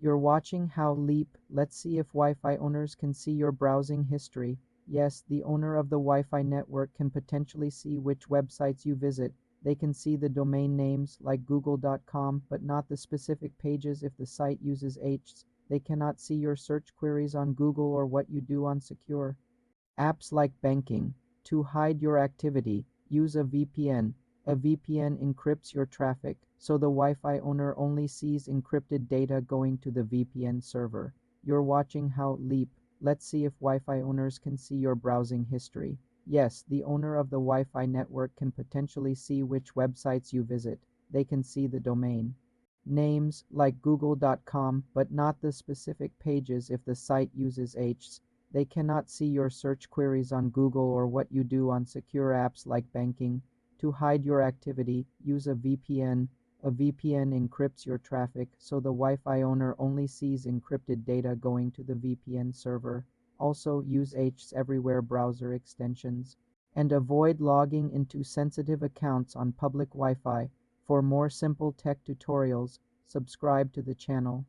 You're watching How Leap. Let's see if Wi-Fi owners can see your browsing history. Yes, the owner of the Wi-Fi network can potentially see which websites you visit. They can see the domain names like google.com, but not the specific pages if the site uses H. They cannot see your search queries on Google or what you do on secure apps like banking. To hide your activity, use a VPN. A VPN encrypts your traffic, so the Wi-Fi owner only sees encrypted data going to the VPN server. You're watching How Leap. Let's see if Wi-Fi owners can see your browsing history. Yes, the owner of the Wi-Fi network can potentially see which websites you visit. They can see the domain names like google.com, but not the specific pages if the site uses H. They cannot see your search queries on Google or what you do on secure apps like banking. To hide your activity, use a VPN. A VPN encrypts your traffic, so the Wi-Fi owner only sees encrypted data going to the VPN server. Also, use H Everywhere browser extensions. And avoid logging into sensitive accounts on public Wi-Fi. For more simple tech tutorials, subscribe to the channel.